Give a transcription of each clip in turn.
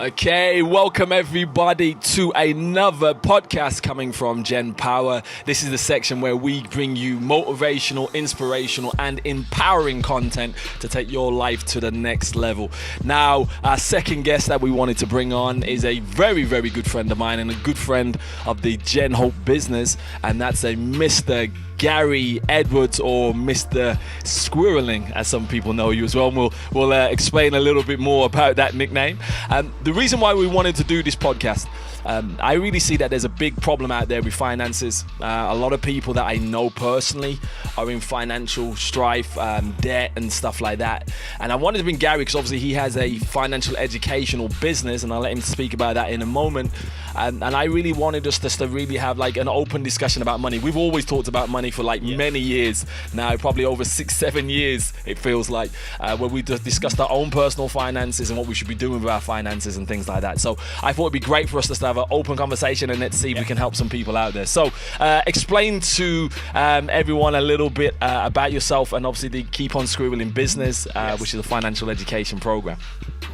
Okay, welcome everybody to another podcast coming from Gen Power. This is the section where we bring you motivational, inspirational, and empowering content to take your life to the next level. Now, our second guest that we wanted to bring on is a very, very good friend of mine and a good friend of the GenHope business, and that's a Mr. Gary Edwards, or Mr. Squirreling, as some people know you as well. And we'll explain a little bit more about that nickname. The reason why we wanted to do this podcast, I really see that there's a big problem out there with finances. A lot of people that I know personally are in financial strife, debt and stuff like that. And I wanted to bring Gary because obviously he has a financial educational business, and I'll let him speak about that in a moment. And I really wanted us just to really have like an open discussion about money. We've always talked about money for many years now, probably over 6-7 years it feels like, where we just discussed our own personal finances and what we should be doing with our finances and things like that. So I thought it'd be great for us just to have an open conversation, and let's see if we can help some people out there. So explain to everyone a little bit about yourself and obviously the Keep On Squirreling business, which is a financial education program.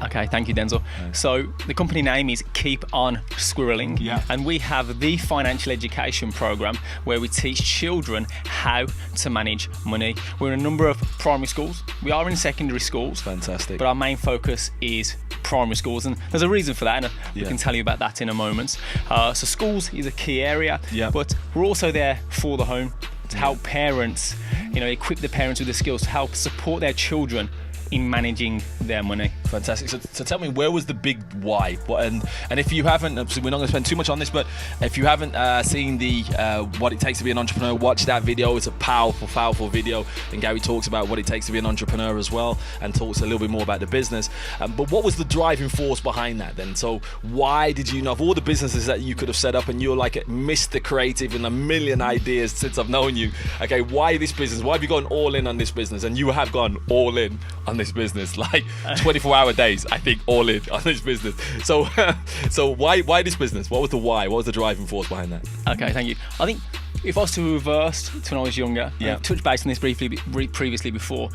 Okay, thank you, Denzel. So the company name is Keep On Squirreling, and we have the financial education program where we teach children how to manage money. We're in a number of primary schools. We are in secondary schools. Fantastic. But our main focus is primary schools, and there's a reason for that, and we can tell you about that in a moment. So schools is a key area, but we're also there for the home to help parents, equip the parents with the skills to help support their children in managing their money. Fantastic. So tell me, where was the big why? And if you haven't, obviously we're not going to spend too much on this, but if you haven't seen the what it takes to be an entrepreneur, watch that video. It's a powerful video, and Gary talks about what it takes to be an entrepreneur as well, and talks a little bit more about the business. But what was the driving force behind that then? So why did you know, of all the businesses that you could have set up, and you're like Mr. Creative and a million ideas since I've known you, okay, why this business? Why have you gone all in on this business? And you have gone all in on this business, like 24-hour days, I think, all in on this business. So why this business? What was the why? What was the driving force behind that? Okay, thank you. I think if I was to reverse to when I was younger, I've touched base on this previously before,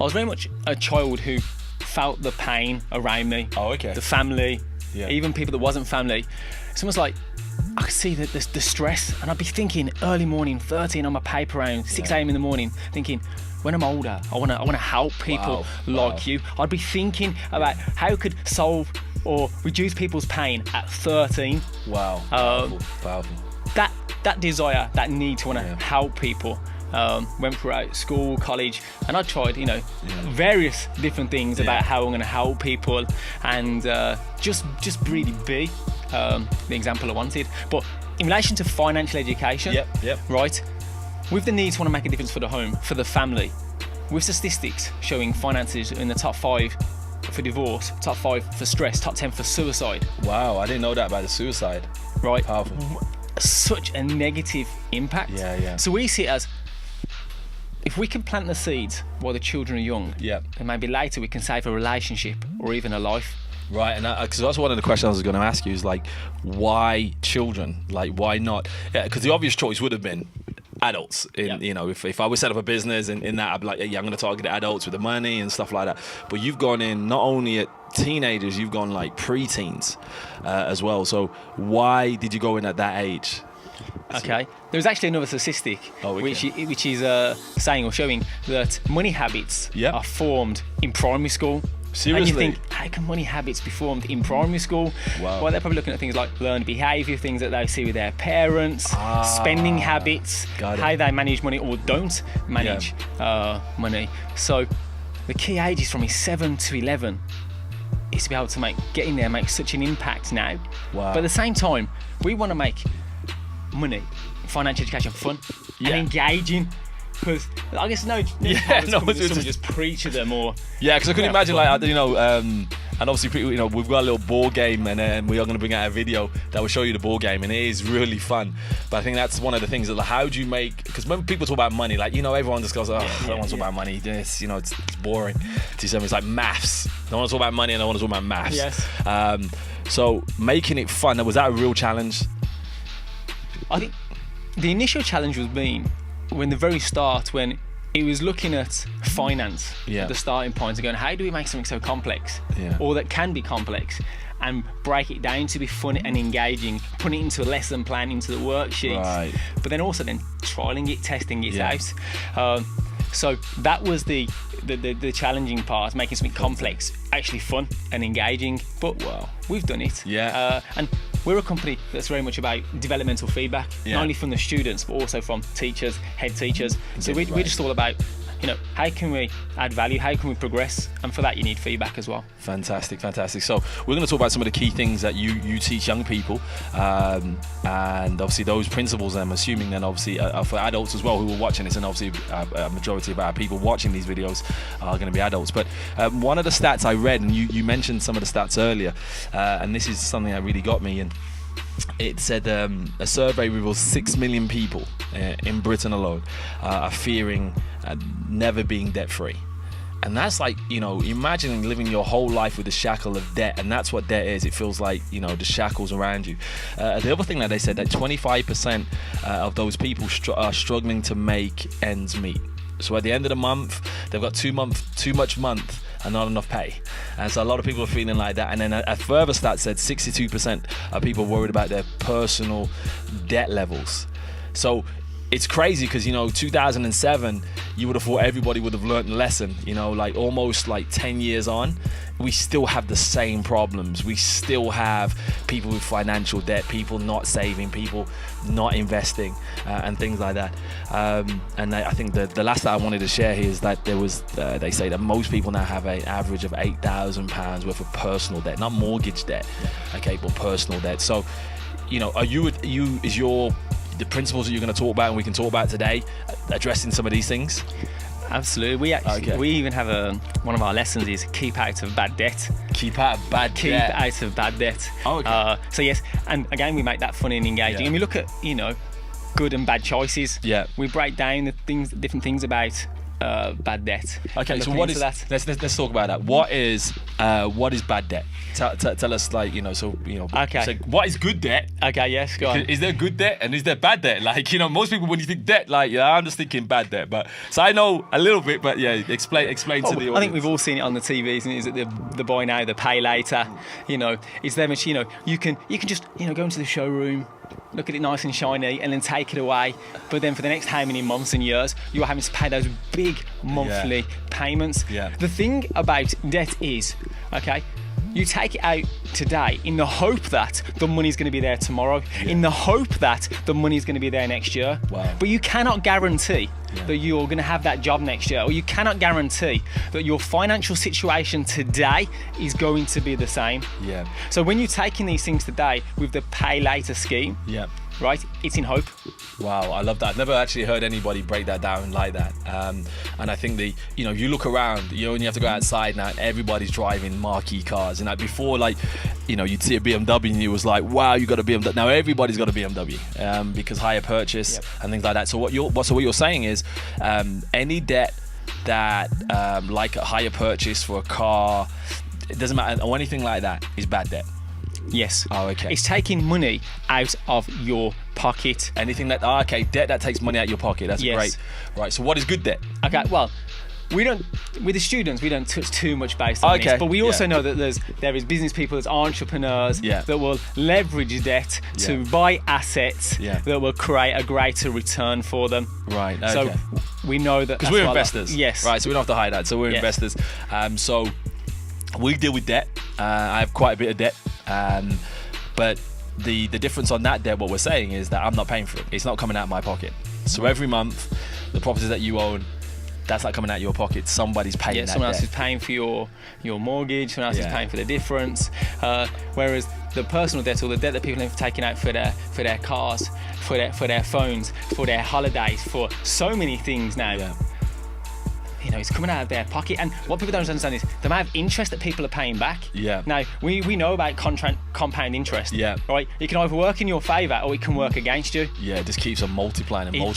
I was very much a child who felt the pain around me. Oh, okay. The family, even people that wasn't family. It's almost like I could see the stress, and I'd be thinking early morning, 13 on my paper around 6 a.m. in the morning, thinking, when I'm older, I want to help people like you. I'd be thinking about how I could solve or reduce people's pain at 13. Wow. Powerful. That desire, that need to want to help people, went throughout school, college, and I tried, various different things about how I'm going to help people, and just really be the example I wanted. But in relation to financial education, right? With the need to want to make a difference for the home, for the family, with statistics showing finances in the top 5 for divorce, top 5 for stress, top 10 for suicide. Wow, I didn't know that about the suicide. Right. Powerful. Such a negative impact. So we see it as, if we can plant the seeds while the children are young, and maybe later we can save a relationship or even a life. Right, and because that's one of the questions I was going to ask you is like, why children? Like, why not? Because the obvious choice would have been adults. If I was set up a business in that, I'd be like, I'm going to target adults with the money and stuff like that. But you've gone in not only at teenagers, you've gone like pre-teens as well. So why did you go in at that age? Okay, there was actually another statistic which is saying or showing that money habits are formed in primary school. Seriously? And you think, how can money habits be formed in primary school? Wow. Well, they're probably looking at things like learned behaviour, things that they see with their parents, spending habits, how they manage money or don't manage money. So the key age is from 7 to 11 is to be able to get in there, make such an impact now. Wow. But at the same time, we want to make money, financial education fun and engaging. Because I guess someone just preach to them or because I couldn't imagine and obviously we've got a little board game, and we are going to bring out a video that will show you the board game, and it is really fun. But I think that's one of the things that, like, how do you make, because when people talk about money, everyone just goes, I don't want to talk about money, it's boring to some. It's like maths. I don't want to talk about money and I want to talk about maths. So making it fun, was that a real challenge? I think the initial challenge was when the very start, when it was looking at finance, Yeah. the starting point, and going, how do we make something so complex, Yeah. or that can be complex, and break it down to be fun and engaging, put it into a lesson plan, into the worksheets, Right. but then also then trialing it, testing it Yeah. out. So that was the challenging part, making something complex actually fun and engaging. But we've done it. Yeah. And we're a company that's very much about developmental feedback, Yeah. not only from the students but also from teachers, head teachers. So Yeah, we're just all about, how can we add value? How can we progress? And for that, you need feedback as well. Fantastic. So we're going to talk about some of the key things that you teach young people, and obviously those principles, I'm assuming then obviously are for adults as well who are watching this, and obviously a majority of our people watching these videos are going to be adults. But one of the stats I read, and you mentioned some of the stats earlier, and this is something that really got me, and it said a survey reveals 6 million people in Britain alone are fearing never being debt-free. And that's like, imagine living your whole life with the shackle of debt, and that's what debt is. It feels like, the shackles around you. The other thing that they said, that 25% of those people are struggling to make ends meet. So at the end of the month, they've got too much month and not enough pay. And so a lot of people are feeling like that. And then a further stat said 62% of people worried about their personal debt levels. So it's crazy because, 2007, you would have thought everybody would have learned a lesson, like almost like 10 years on, we still have the same problems. We still have people with financial debt, people not saving, people not investing, and things like that. And I think the last that I wanted to share here is that there was, they say that most people now have an average of £8,000 worth of personal debt, not mortgage debt, okay, but personal debt. So, the principles that you're going to talk about and we can talk about today, addressing some of these things? Absolutely. We even have one of our lessons is keep out of bad debt. Keep out of bad debt. Keep out of bad debt. Oh, okay. So yes, and again we make that fun and engaging, and we look at good and bad choices. Yeah. We break down different things about bad debt. Okay, so what is that? Let's talk about that. What is bad debt? Tell us, Okay. So what is good debt? Okay, yes, go on. Is there good debt and is there bad debt? Most people, when you think debt, I'm just thinking bad debt. But so I know a little bit, but yeah, explain to the audience. I think we've all seen it on the TVs, and is it the buy now, the pay later? It's very much you can just go into the showroom, look at it nice and shiny, and then take it away. But then for the next how many months and years, you're having to pay those big monthly payments. Yeah. The thing about debt is, you take it out today in the hope that the money's going to be there tomorrow, in the hope that the money's going to be there next year. Wow. But you cannot guarantee that you're going to have that job next year, or you cannot guarantee that your financial situation today is going to be the same. Yeah. So when you're taking these things today with the pay later scheme, right, it's in hope. Wow, I love that. I've never actually heard anybody break that down like that. And I think you look around, and you have to go outside now, and everybody's driving marquee cars. And before, you'd see a BMW and it was like, wow, you got a BMW. Now everybody's got a BMW because hire purchase and things like that. So what you're saying is any debt that like a hire purchase for a car, it doesn't matter, or anything like that, is bad debt. Yes. Oh, okay. It's taking money out of your pocket. Anything that, debt that takes money out of your pocket. That's great. Right. So what is good debt? Okay. Well, we don't, with the students, we don't touch too much based on this, but we also know that there is business people, there's entrepreneurs that will leverage debt to buy assets that will create a greater return for them. Right. Okay. So we know that because we're investors. Yes. Right. So we don't have to hide that. So we're investors. So we deal with debt. I have quite a bit of debt, but the difference on that debt, what we're saying is that I'm not paying for it. It's not coming out of my pocket. So every month, the properties that you own, that's not coming out of your pocket. Somebody's paying that someone debt. else is paying for your mortgage. Someone else is paying for the difference. Whereas the personal debt, or the debt that people have taken out for their cars, for their phones, for their holidays, for so many things now. Yeah. It's coming out of their pocket. And what people don't understand is the amount of interest that people are paying back. Yeah. Now, we know about compound interest. Yeah. Right? It can either work in your favour or it can work against you. Yeah, it just keeps on multiplying people.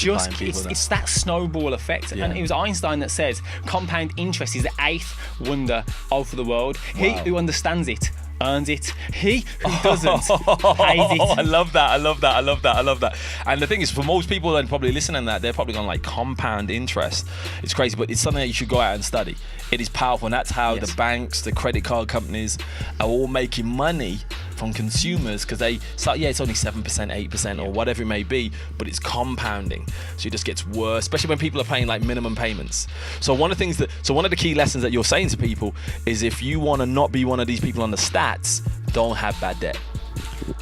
It's that snowball effect. Yeah. And it was Einstein that says compound interest is the eighth wonder of the world. He who understands it earns it. He who doesn't pays it. I love that. And the thing is, for most people that are probably listening to that, they're probably going like compound interest. It's crazy, but it's something that you should go out and study. It is powerful, and that's how the banks, the credit card companies are all making money from consumers, because they start, it's only 7%, 8% or whatever it may be, but it's compounding, so it just gets worse, especially when people are paying like minimum payments. So one of the key lessons that you're saying to people is, if you want to not be one of these people on the stats, don't have bad debt.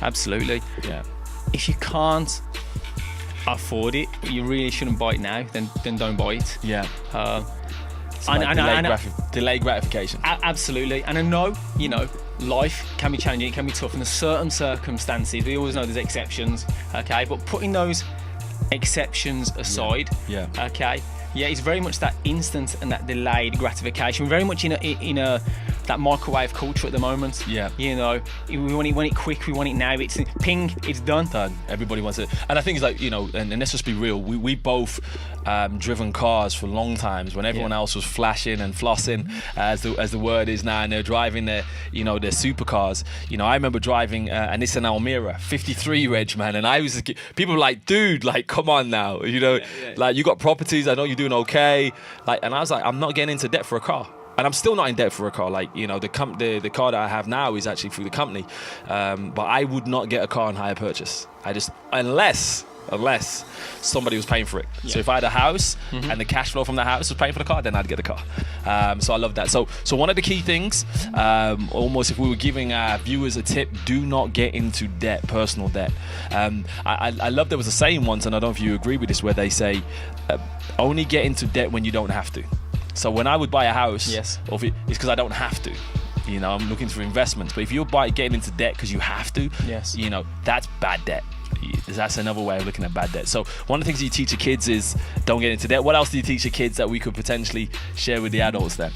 Absolutely. Yeah. If you can't afford it, you really shouldn't buy it now, then don't buy it. Yeah. Delayed gratification. Absolutely. And I know, life can be challenging, it can be tough, and there's certain circumstances, we always know there's exceptions, okay, but putting those exceptions aside, okay, it's very much that instant and that delayed gratification. We're very much in a that microwave culture at the moment. We want it quick, we want it now. It's ping, it's done. Everybody wants it. And I think it's like, and let's just be real, we both driven cars for long times when everyone else was flashing and flossing, as the word is now, and they're driving their supercars. I remember driving a Nissan Almera 53 reg, man, and I was, people were like, dude, like, come on now, like, you got properties, I know you're doing okay, like, and I was like, I'm not getting into debt for a car. And I'm still not in debt for a car. Like, the car that I have now is actually through the company. But I would not get a car on hire purchase. Unless somebody was paying for it. So if I had a house and the cash flow from the house was paying for the car, then I'd get a car. So I love that. So one of the key things, almost if we were giving our viewers a tip, do not get into debt, personal debt. I love, there was a saying once, and I don't know if you agree with this, where they say, only get into debt when you don't have to. So when I would buy a house, it's because I don't have to. I'm looking for investments. But if you're getting into debt because you have to, that's bad debt. That's another way of looking at bad debt. So one of the things you teach your kids is don't get into debt. What else do you teach your kids that we could potentially share with the adults then?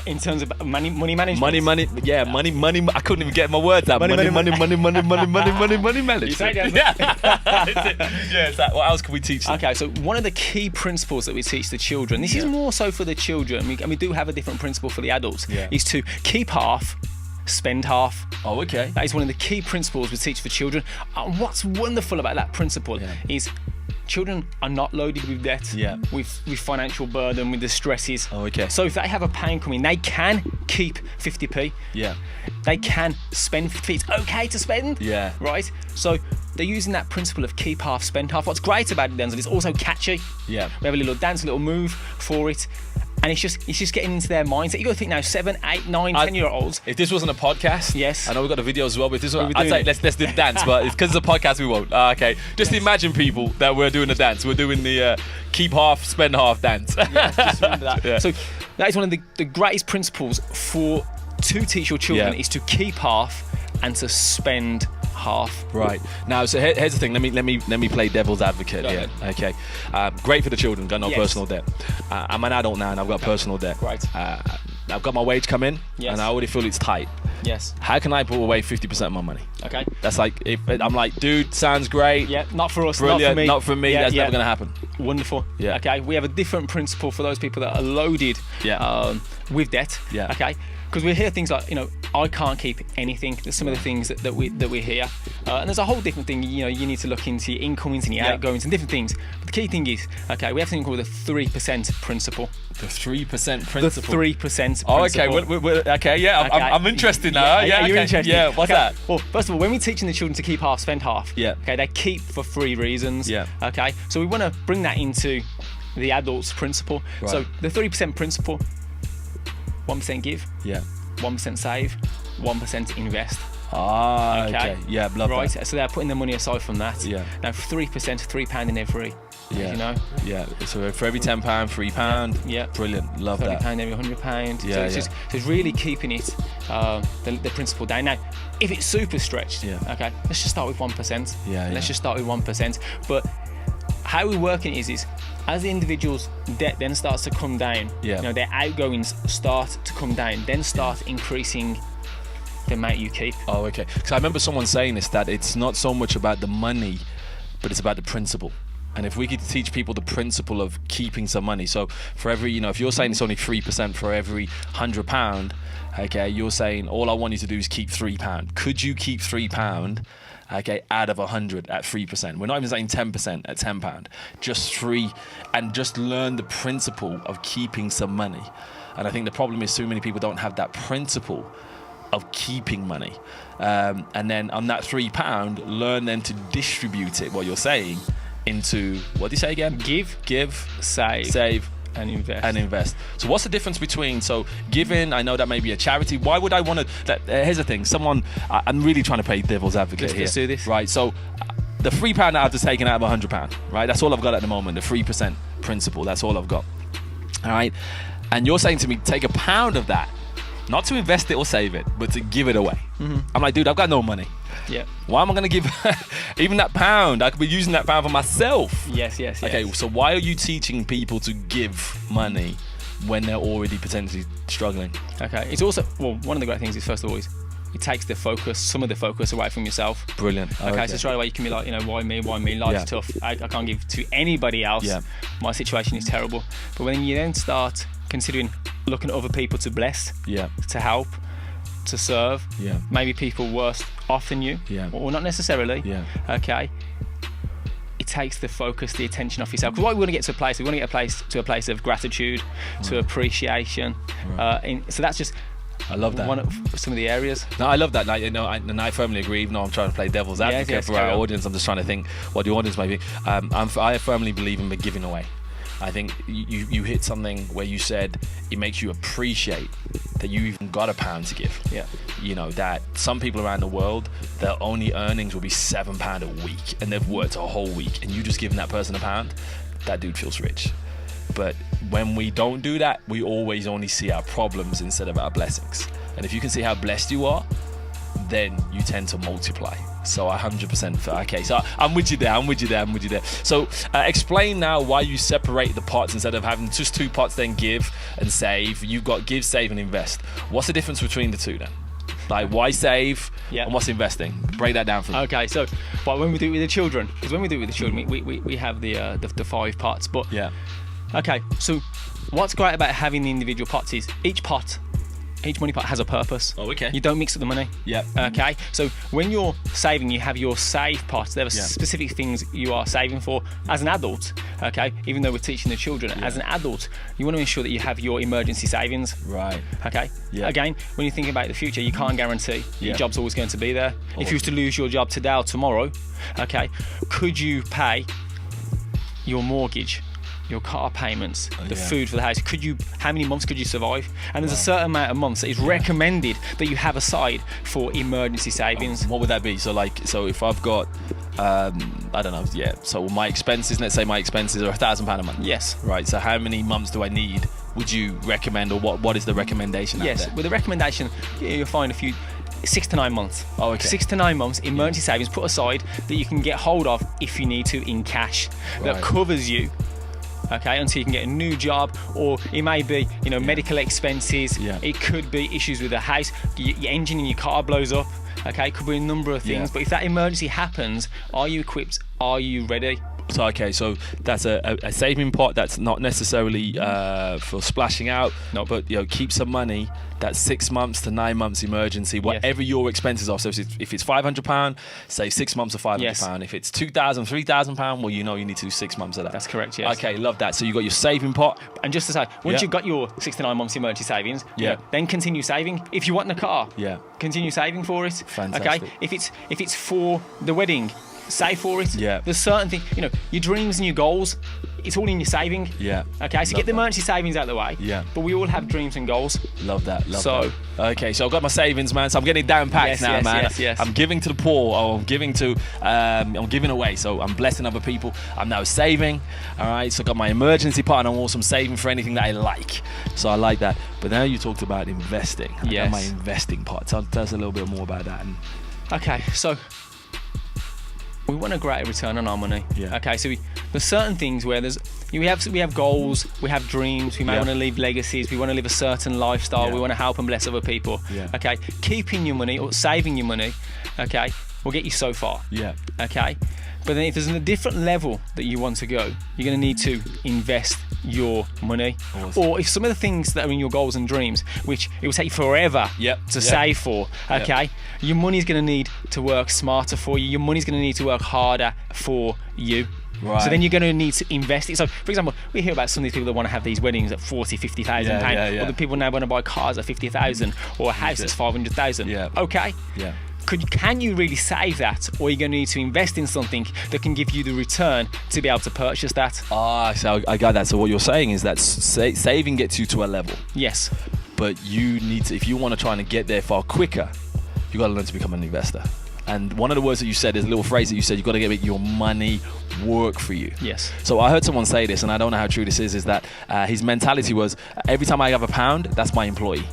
In terms of money management? Money. I couldn't even get my words out. Money management. You say that? Yeah. What else can we teach them? Okay, so one of the key principles that we teach the children, this is more so for the children, and we do have a different principle for the adults, is to keep half, spend half. Oh, okay. That is one of the key principles we teach for children. And what's wonderful about that principle is children are not loaded with debt, with financial burden, with the stresses. Oh, okay. So if they have a pain coming, they can keep 50p. Yeah. They can spend 50p. It's okay to spend. Yeah. Right? So they're using that principle of keep half, spend half. What's great about it, Denzel, it's also catchy. Yeah. We have a little dance, a little move for it. And it's just getting into their mindset. You got to think now, 7, 8, 9, 10-year-olds. If this wasn't a podcast, I know we've got the videos as well, but if this was, I'd say let's do the dance, but because it's a podcast, we won't. Okay. Just imagine, people, that we're doing a dance. We're doing the keep half, spend half dance. Just remember that. So that is one of the greatest principles to teach your children is to keep half and to spend half. Right. Now, so here's the thing. Let me play devil's advocate here. Okay. Great for the children. Got no personal debt. I'm an adult now, and I've got personal debt. Right. I've got my wage come in, and I already feel it's tight. Yes. How can I put away 50% of my money? Okay. That's like, if I'm like, dude, sounds great. Yeah. Not for us. Brilliant. Not for me. Yeah, That's never gonna happen. Wonderful. Yeah. Okay. We have a different principle for those people that are loaded. With debt. Yeah. Okay. Because we hear things like, I can't keep anything. There's some of the things that we hear, and there's a whole different thing. You need to look into your incomings and your outgoings and different things. But the key thing is, we have something called the 3% principle. The 3% principle. The 3% principle. Oh, okay. Okay. Yeah. I'm interested now. Yeah. You're interested. Yeah. What's that? Well, first of all, when we're teaching the children to keep half, spend half. Yeah. Okay. They keep for 3 reasons. Yeah. Okay. So we want to bring that into the adults' principle. Right. So the 3% principle. 1% give. Yeah. 1% save. 1% invest. Ah, okay. Yeah, love that. Right, so they're putting the money aside from that. Yeah. Now, for 3%, £3 in every. Yeah. Yeah. So for every £10, £3. Yeah. Brilliant. Love that. £30 every £100. Yeah. So it's really keeping it the principle down. Now, if it's super stretched, okay, let's just start with 1%. Let's just start with 1%. But how we're working is as the individual's debt then starts to come down, their outgoings start to come down, then start increasing the amount you keep. Oh, okay. Because I remember someone saying this, that it's not so much about the money, but it's about the principle. And if we could teach people the principle of keeping some money, so for every, if you're saying it's only 3% for every £100, okay, you're saying all I want you to do is keep £3. Could you keep £3, okay, out of 100 at 3%? We're not even saying 10% at £10, just 3, and just learn the principle of keeping some money. And I think the problem is so many people don't have that principle of keeping money. And then on that £3, learn then to distribute it, what you're saying, into, what do you say again? Give, save, and invest. So what's the difference between, so giving, I know that may be a charity. Why would I want to, here's the thing, I'm really trying to play devil's advocate here. Let's do this. Right, so the £3 that I've just taken out of £100, right? That's all I've got at the moment, the 3% principle, that's all I've got. All right, and you're saying to me, take £1 of that, not to invest it or save it, but to give it away. I'm like, dude, I've got no money. Yeah. Why am I going to give even that £1? I could be using that £1 for myself. Yes. Okay, so why are you teaching people to give money when they're already potentially struggling? Okay, it's also, well, one of the great things is, first of all, it takes some of the focus away from yourself. Brilliant. Okay, so straight away you can be like, why me? Life's tough. I can't give to anybody else. Yeah. My situation is terrible. But when you then start considering looking at other people to bless, to help, to serve, maybe people worse off than you, or not necessarily, okay, it takes the focus, the attention off yourself. Because what we want to get to a place, we want to get to a place of gratitude, to appreciation. So that's just, I love that. One of some of the areas. No, I love that. And I firmly agree. Even though I'm trying to play devil's advocate for our audience, I'm just trying to think what the audience might be. I firmly believe in the giving away. I think you hit something where you said it makes you appreciate that you even got £1 to give. Yeah. That some people around the world, their only earnings will be £7 a week, and they've worked a whole week, and you just giving that person £1, that dude feels rich. But when we don't do that, we always only see our problems instead of our blessings. And if you can see how blessed you are, then you tend to multiply. So 100%. Okay, so I'm with you there. So explain now why you separate the pots instead of having just 2 pots, then give and save. You've got give, save, and invest. What's the difference between the two then? Like, why save and what's investing? Break that down for me. Okay, so but when we do it with the children, because when we do it with the children, we have the 5 pots. But okay, so what's great about having the individual pots is each money pot has a purpose. Oh, okay. You don't mix up the money. Yeah. Okay. So when you're saving, you have your save pots. There are specific things you are saving for as an adult. Okay. Even though we're teaching the children, as an adult, you want to ensure that you have your emergency savings. Right. Okay. Yeah. Again, when you think about the future, you can't guarantee your job's always going to be there. If you were to lose your job today or tomorrow, okay, could you pay your mortgage, your car payments, the food for the house? How many months could you survive? And there's a certain amount of months that is recommended that you have aside for emergency savings. What would that be? So if I've got, I don't know, so my expenses, let's say my expenses are £1,000 a month. Yes. Right, so how many months do I need, would you recommend, or what is the recommendation out there? Yes, with the recommendation, you'll find a few, 6 to 9 months. Oh, okay. 6 to 9 months emergency savings put aside that you can get hold of if you need to in cash. That covers you. Okay, until you can get a new job, or it may be, medical expenses. It could be issues with the house, your engine in your car blows up. Okay, it could be a number of things. But if that emergency happens, are you equipped? Are you ready? So that's a saving pot that's not necessarily for splashing out, but keep some money. That's 6 months to 9 months emergency, whatever your expenses are. So if it's £500, save 6 months of £500. Yes. If it's £2,000, £3,000, well, you need to do 6 months of that. That's correct. Yes. Okay, love that. So you got your saving pot, and just to say, once you've got your 6 to 9 months emergency savings, then continue saving. If you want a car, continue saving for it. Fantastic. Okay, if it's for the wedding, save for it. There's certain things, your dreams and your goals, it's all in your saving. Okay, so get the emergency savings out of the way. But we all have dreams and goals. Love that. Okay, so I've got my savings, man. So I'm getting it down packed now, man. Yes. I'm giving to the poor, or I'm giving away. So I'm blessing other people. I'm now saving. All right, so I got my emergency pot, and I'm also saving for anything that I like. So I like that. But now you talked about investing. I got my investing pot. Tell us a little bit more about that. Okay, so we want a greater return on our money. Okay, so there's certain things where we have goals, we have dreams, we may want to leave legacies, we want to live a certain lifestyle, we want to help and bless other people. Okay, keeping your money or saving your money, okay, will get you so far. Okay, But then if there's a different level that you want to go, you're going to need to invest your money. Awesome. Or if some of the things that are in your goals and dreams, which it will take forever to save for, okay, your money's going to need to work smarter for you. Your money's going to need to work harder for you. Right. So then you're going to need to invest it. So, for example, we hear about some of these people that want to have these weddings at 40, 50,000 pounds, or the people now want to buy cars at 50,000, or a house that's 500,000. Yeah. Okay. Yeah. Can you really save that, or are you going to need to invest in something that can give you the return to be able to purchase that? So I got that. So what you're saying is that saving gets you to a level. Yes. But you need to, if you want to try and get there far quicker, you got to learn to become an investor. And one of the words that you said is a little phrase that you said, you got to get your money work for you. Yes. So I heard someone say this, and I don't know how true this is that his mentality was, every time I have a pound, that's my employee.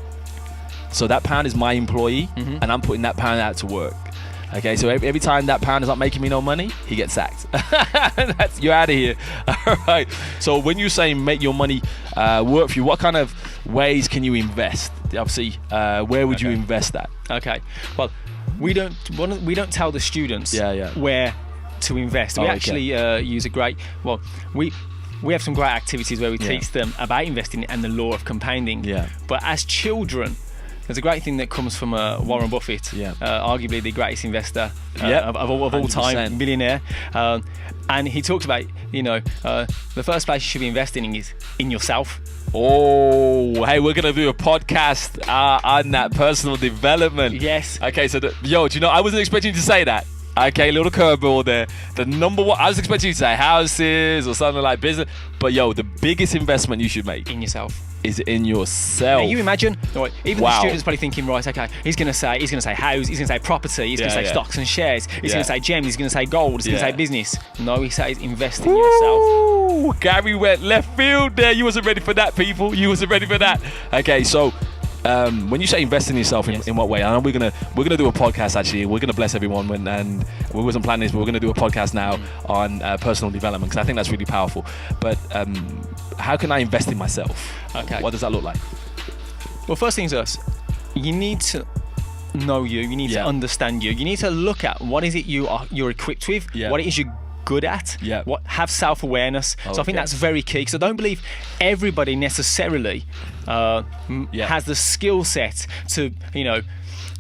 So that pound is my employee, and I'm putting that pound out to work. Okay, so every time that pound is not making me no money, he gets sacked. You're out of here. All right. So when you say make your money work for you, what kind of ways can you invest? Obviously, where would you invest that? Okay. Well, we don't tell the students where to invest. We actually use a great. Well, we have some great activities where we teach them about investing and the law of compounding. Yeah. But as children, there's a great thing that comes from Warren Buffett, arguably the greatest investor of all time, millionaire. And he talks about, the first place you should be investing is in yourself. Oh, hey, we're going to do a podcast on that personal development. Yes. Okay, so, do you know, I wasn't expecting you to say that. Okay, little curveball there. The number one, I was expecting you to say houses or something like business. But, the biggest investment you should make. In yourself. Is in yourself. Now you imagine, even the student's probably thinking, right, okay, he's going to say house, he's going to say property, he's going to say stocks and shares, he's going to say gems, he's going to say gold, he's going to say business. No, he says invest in yourself. Gary went left field there. You wasn't ready for that, people. You wasn't ready for that. Okay, so when you say invest in yourself, in what way? I know we're gonna do a podcast actually. We're gonna bless everyone and we wasn't planning this, but we're gonna do a podcast now on personal development because I think that's really powerful. But how can I invest in myself? Okay. What does that look like? Well, first things first, you need to know you. You need to understand you. You need to look at what is it you're equipped with. What it is you're good at. Have self-awareness. So I think that's very key. So I don't believe everybody necessarily has the skill set to,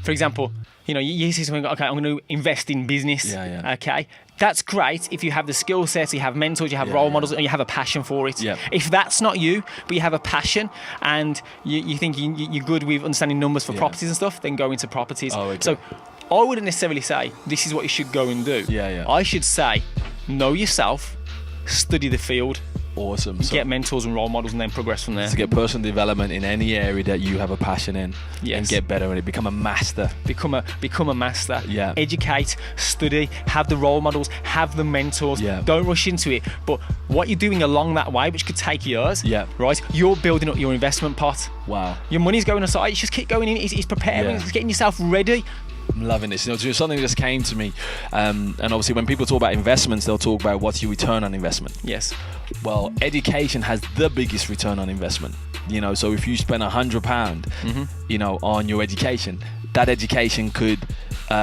for example, you see something, okay, I'm going to invest in business. Okay, that's great if you have the skill set, you have mentors, you have role models, and you have a passion for it. If that's not you, but you have a passion and you think you're good with understanding numbers for properties and stuff, then go into properties. So I wouldn't necessarily say this is what you should go and do. I should say know yourself, study the field. Awesome. Get mentors and role models and then progress from there. To get personal development in any area that you have a passion in and get better in it. Become a master. Become a master. Educate, study, have the role models, have the mentors. Don't rush into it. But what you're doing along that way, which could take years, right? You're building up your investment pot. Wow. Your money's going aside. Just keep going in. It's preparing. It's getting yourself ready. I'm loving this. Something just came to me, and obviously when people talk about investments, they'll talk about what's your return on investment. Yes. Well, education has the biggest return on investment. So if you spend £100, on your education, that education could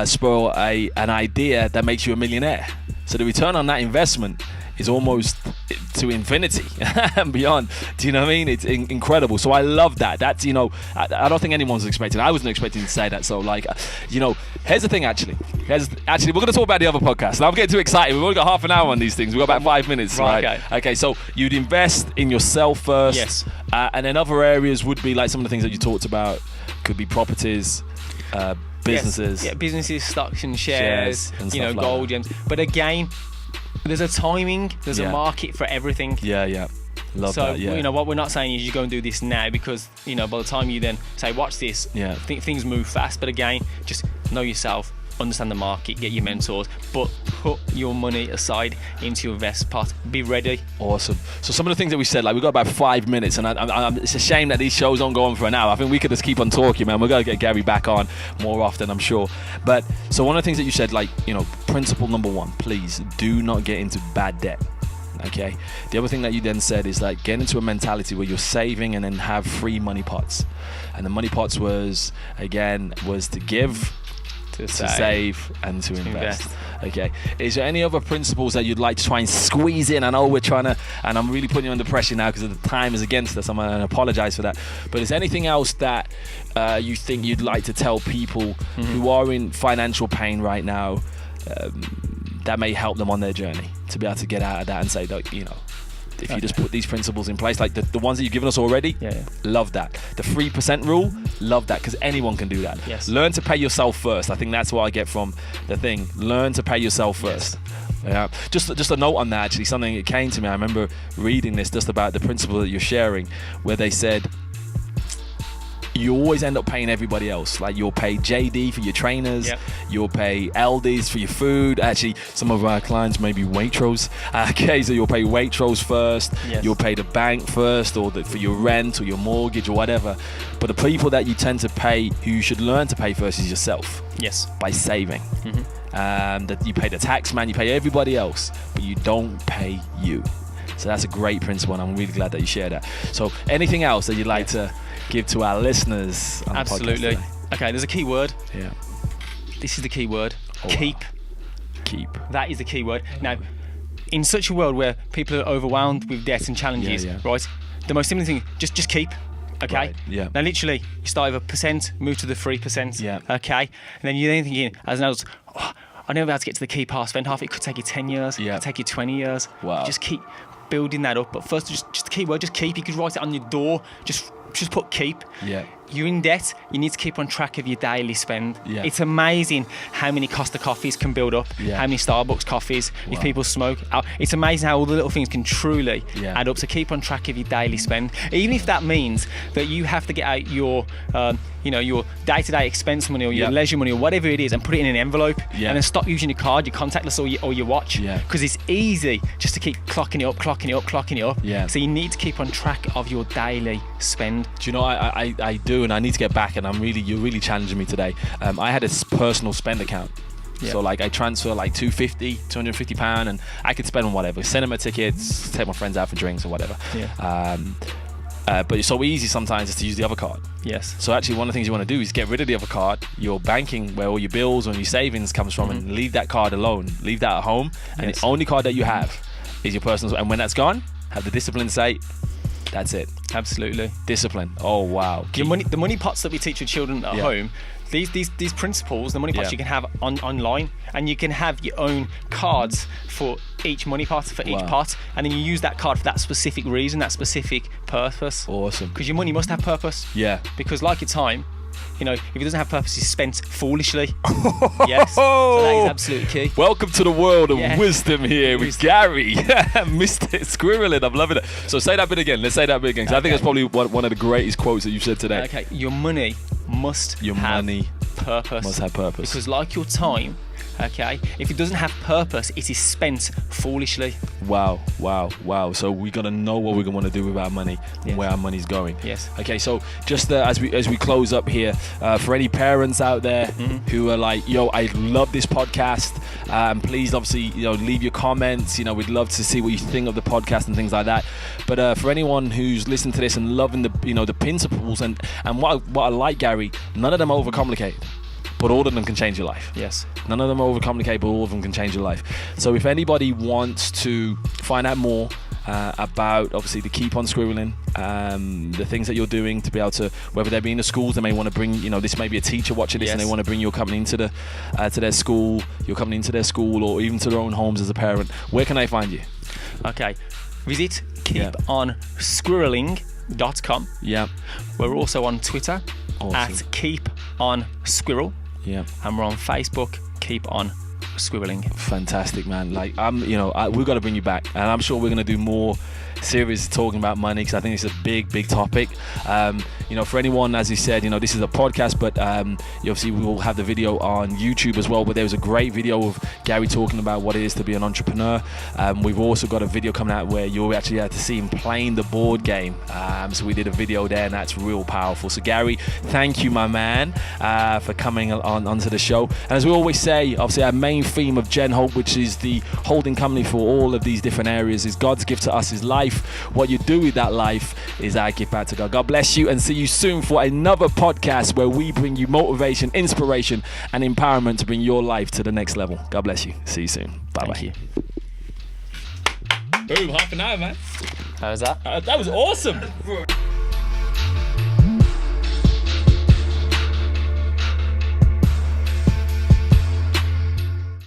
spur an idea that makes you a millionaire. So the return on that investment is almost to infinity and beyond. Do you know what I mean? It's incredible. So I love that. That's, I don't think anyone's expecting. I wasn't expecting to say that. So here's the thing actually. We're going to talk about the other podcast. Now I'm getting too excited. We've only got half an hour on these things. We've got about 5 minutes. Right. Okay. So you'd invest in yourself first. Yes. And then other areas would be like some of the things that you talked about. Could be properties, businesses. Yes. Businesses, stocks and shares and stuff like gold, gems. But again, there's a timing, there's a market for everything. Love that. What we're not saying is you go and do this now because, by the time you then say, watch this, things move fast. But again, just know yourself, understand the market, get your mentors, but put your money aside into your invest pot. Be ready. Awesome. So some of the things that we said, we've got about 5 minutes, and it's a shame that these shows don't go on for an hour. I think we could just keep on talking, man. We're going to get Gary back on more often, I'm sure. But so one of the things that you said, principle number 1, please do not get into bad debt. Okay. The other thing that you then said is get into a mentality where you're saving and then have free money pots. And the money pots was to give, to save and to invest. Okay. Is there any other principles that you'd like to try and squeeze in? I know we're trying to, and I'm really putting you under pressure now because the time is against us. I'm going to apologize for that. But is there anything else that you think you'd like to tell people who are in financial pain right now that may help them on their journey to be able to get out of that and say, that, you know, if you just put these principles in place, like the ones that you've given us already, love that. The 3% rule, love that, because anyone can do that. Yes. Learn to pay yourself first. I think that's what I get from the thing. Learn to pay yourself first. Yeah. Just a note on that, actually, something that came to me. I remember reading this just about the principle that you're sharing, where they said, you always end up paying everybody else. Like, you'll pay JD for your trainers, you'll pay Aldi's for your food. Actually, some of our clients may be Waitrose. Okay, so you'll pay Waitrose first, you'll pay the bank first, or for your rent or your mortgage or whatever. But the people that you tend to pay, who you should learn to pay first, is yourself. Yes. By saving. That you pay the tax man, you pay everybody else, but you don't pay you. So that's a great principle, and I'm really glad that you shared that. So anything else that you'd like to give to our listeners on Absolutely. the podcast today? Okay, there's a key word. Yeah. This is the key word. Keep. Wow. Keep. That is the key word. Now, in such a world where people are overwhelmed with debt and challenges, right? The most simple thing, just keep. Okay. Right. Yeah. Now, literally, you start with a percent, move to the 3%. Yeah. Okay. And then you're then thinking, as an adult, I never be able to get to the key part, spend half. It could take you 10 years. Yeah. It could take you 20 years. Wow. Just keep building that up. But first, just the key word, just keep. You could write it on your door. Just put keep. Yeah. You're in debt, you need to keep on track of your daily spend. Yeah. It's amazing how many Costa coffees can build up, how many Starbucks coffees, if people smoke. It's amazing how all the little things can truly add up. So keep on track of your daily spend. Even if that means that you have to get out your your day-to-day expense money or your leisure money or whatever it is and put it in an envelope and then stop using your card, your contactless or your watch. Because it's easy just to keep clocking it up. So you need to keep on track of your daily spend. Do you know, I do, and I need to get back, and you're really challenging me today. I had a personal spend account. So like I transfer like £250 and I could spend on whatever, cinema tickets, take my friends out for drinks or whatever. But it's so easy sometimes just to use the other card. Yes. So actually one of the things you want to do is get rid of the other card, your banking, where all your bills and your savings comes from, and leave that card alone. Leave that at home. And the only card that you have is your personal. And when that's gone, have the discipline to say, that's it. Absolutely. Discipline. Oh, wow. The money pots that we teach your children at home, these principles, the money pots you can have online, and you can have your own cards for each money pot, for each pot, and then you use that card for that specific reason, that specific purpose. Awesome. Because your money must have purpose. Yeah. Because like your time, if it doesn't have purpose, it's spent foolishly. Yes. So that is absolutely key. Welcome to the world of wisdom here with Gary. Mr. Squirreling. I'm loving it. So say that bit again. Let's say that bit again. Because I think that's probably one of the greatest quotes that you've said today. Okay. Your money must have purpose. Must have purpose. Because like your time, okay, if it doesn't have purpose, it is spent foolishly. Wow. So we got to know what we're going to want to do with our money and where our money's going. Yes. Okay, so just as we close up here, for any parents out there who are like, yo, I love this podcast, please obviously, leave your comments. We'd love to see what you think of the podcast and things like that. But for anyone who's listening to this and loving the principles and what I like, Gary, none of them are overcomplicated. But all of them can change your life. Yes. None of them are overcomplicated, but all of them can change your life. So if anybody wants to find out more about, obviously, the Keep On Squirreling, the things that you're doing to be able to, whether they're being in the schools, they may want to bring, this may be a teacher watching this and they want to bring your company into to their school, or even to their own homes as a parent. Where can they find you? Okay. Visit keeponsquirreling.com. Yeah. We're also on Twitter at keeponsquirrel. Yeah. And we're on Facebook, Keep On Squirreling. Fantastic, man. Like, we've got to bring you back, and I'm sure we're going to do more series talking about money, because I think it's a big topic. For anyone, as you said, this is a podcast, but obviously we will have the video on YouTube as well, but there was a great video of Gary talking about what it is to be an entrepreneur. We've also got a video coming out where you'll actually have to see him playing the board game. So we did a video there, and that's real powerful. So Gary, thank you, my man, for coming onto the show. And as we always say, obviously our main theme of GenHope, which is the holding company for all of these different areas, is God's gift to us is life, life. What you do with that life is our gift back to God. God bless you, and see you soon for another podcast where we bring you motivation, inspiration, and empowerment to bring your life to the next level. God bless you. See you soon. Bye-bye. Thank you. Boom, half an hour, man. How was that? That was awesome.